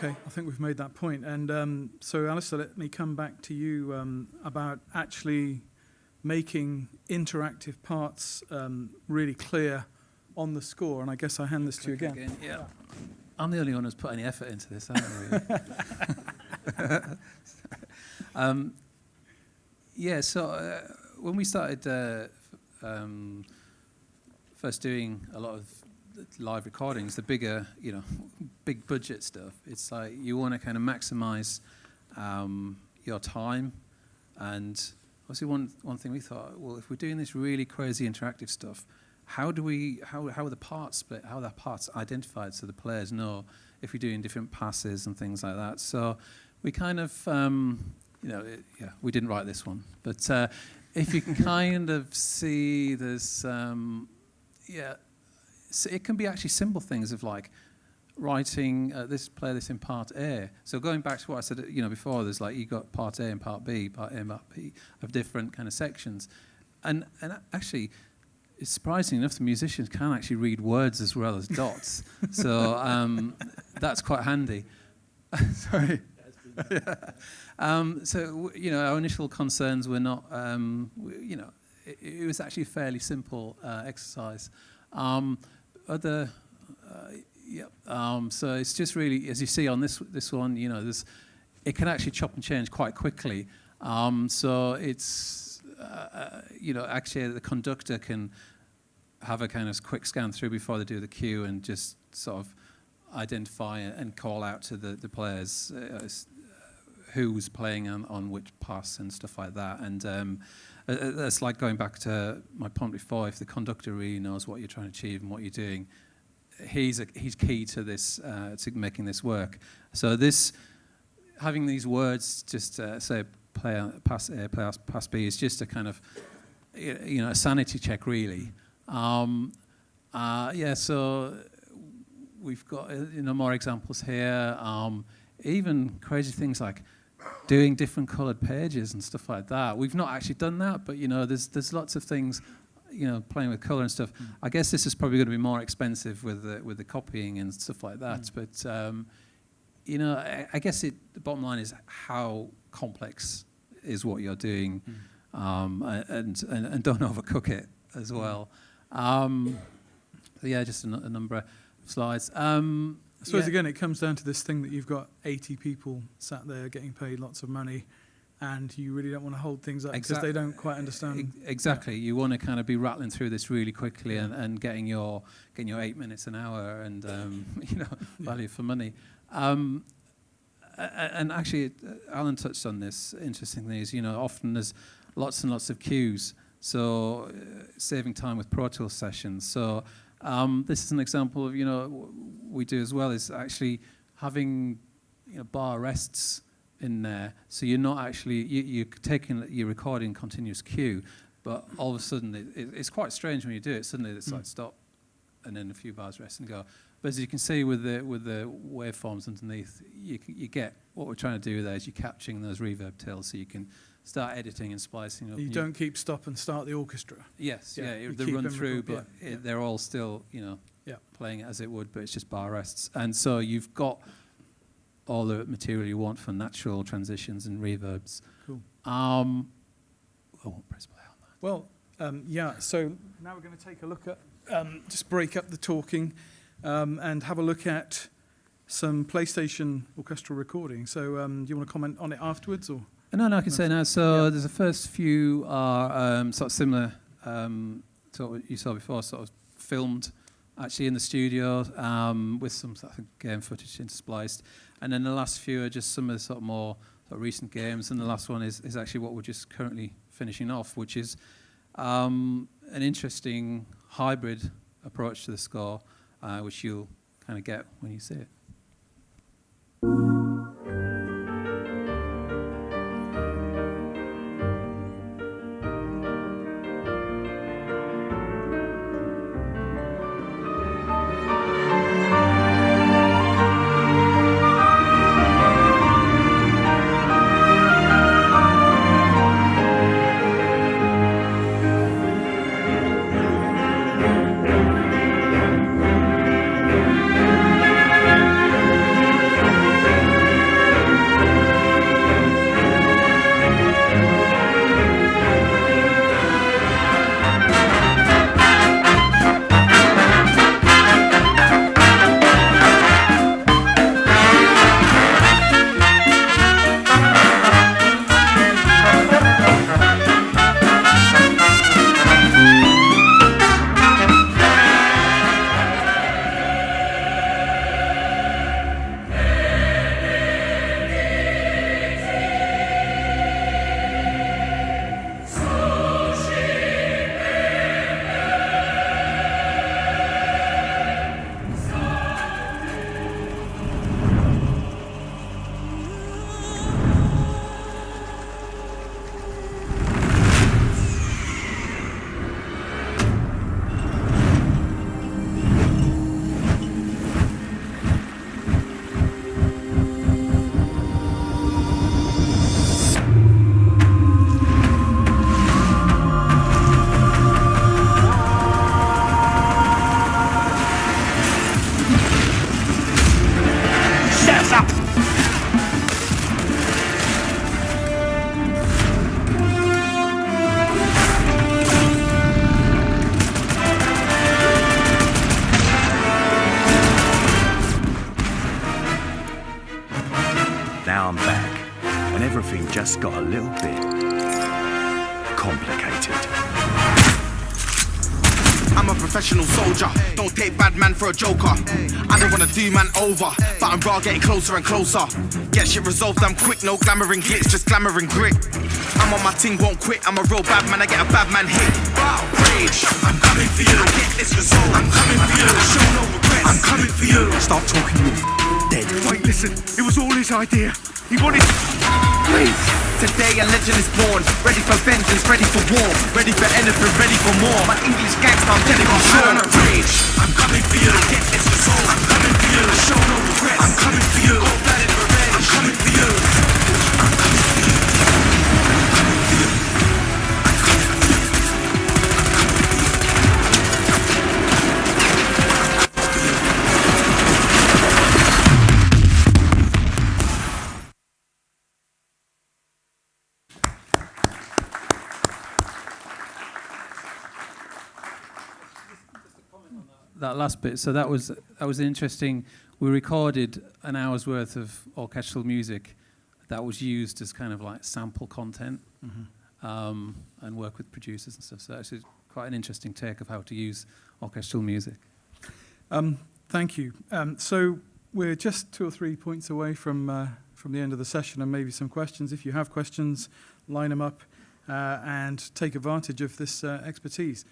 Okay, I think we've made that point. And so, Alistair, let me come back to you about actually making interactive parts really clear on the score. And I guess I hand this to you again. Yeah. I'm the only one who's put any effort into this, haven't I? Yeah, so when we started first doing a lot of live recordings, the bigger, big budget stuff, it's like you want to kind of maximize your time. And obviously one thing we thought, well, if we're doing this really crazy interactive stuff, how are the parts split? How are the parts identified so the players know if we're doing different passes and things like that? So we kind of, we didn't write this one, but if you can kind of see this, so it can be actually simple things of like writing play this in part A. So going back to what I said, before, there's like you got part A and part B, part A and part B of different kind of sections, and actually. It's surprising enough, the musicians can actually read words as well as dots. So that's quite handy. Sorry. So, our initial concerns were not, it was actually a fairly simple exercise. So it's just really, as you see on this one, it can actually chop and change quite quickly. So it's, actually the conductor can have a kind of quick scan through before they do the cue and just sort of identify and call out to the players who's playing on which pass and stuff like that. And that's like going back to my point before, if the conductor really knows what you're trying to achieve and what you're doing, he's key to this, to making this work. So having these words, just say, pass A, pass B, is just a kind of, a sanity check, really. So we've got more examples here. Even crazy things like doing different coloured pages and stuff like that. We've not actually done that, but there's lots of things, playing with colour and stuff. I guess this is probably going to be more expensive with the copying and stuff like that. But I guess the bottom line is how complex is what you're doing, and don't overcook it as well. Just a number of slides. I suppose again, it comes down to this thing that you've got 80 people sat there getting paid lots of money, and you really don't want to hold things up because they don't quite understand. Exactly. You want to kind of be rattling through this really quickly and getting your 8 minutes an hour and value for money. And actually, Alan touched on this. Interesting thing is, often there's lots and lots of cues, so saving time with Pro Tools sessions. So this is an example of, we do as well, is actually having bar rests in there. So you're not actually, you're recording continuous cue, but all of a sudden, it's quite strange when you do it. Suddenly it's like stop, and then a few bars rest and go. But as you can see with the waveforms underneath, you get what we're trying to do there is you're capturing those reverb tails so you can start editing and splicing up. You don't keep stop and start the orchestra. Yes, they run through, but they're all still, playing it as it would, but it's just bar rests. And so you've got all the material you want for natural transitions and reverbs. Cool. I won't press play on that. Well, so now we're going to take a look at, just break up the talking, and have a look at some PlayStation orchestral recording. So do you want to comment on it afterwards? Or? No, I can say now. So there's the first few are sort of similar to what you saw before, sort of filmed actually in the studio with some sort of game footage interspliced. And then the last few are just some of the sort of more sort of recent games. And the last one is actually what we're just currently finishing off, which is an interesting hybrid approach to the score, which you'll kind of get when you see it. little bit complicated. I'm a professional soldier, don't take bad man for a joker. I don't wanna do man over, but I'm raw getting closer and closer. Get shit resolved, I'm quick, no glamour and glitz, just glamour and grit. I'm on my ting, won't quit, I'm a real bad man, I get a bad man hit. Rage, I'm coming for you, I get this result, I'm coming for you, show no regrets, I'm coming for you. Stop talking, you dead. Wait, listen, it was all his idea. He wanted... Please. Today a legend is born, ready for vengeance, ready for war, ready for anything, ready for more. My English gangster, I'm telling you sure. I'm a rage, I'm coming for you, get this result, I'm coming for you, show no regrets, I'm coming for you, cold-blooded revenge, I'm coming for you, I'm coming for you, I'm coming for you, I'm coming for you. That last bit, so that was interesting. We recorded an hour's worth of orchestral music that was used as kind of like sample content, and work with producers and stuff. So actually quite an interesting take of how to use orchestral music. Thank you. So we're just 2 or 3 points away from the end of the session, and maybe some questions. If you have questions, line them up and take advantage of this expertise.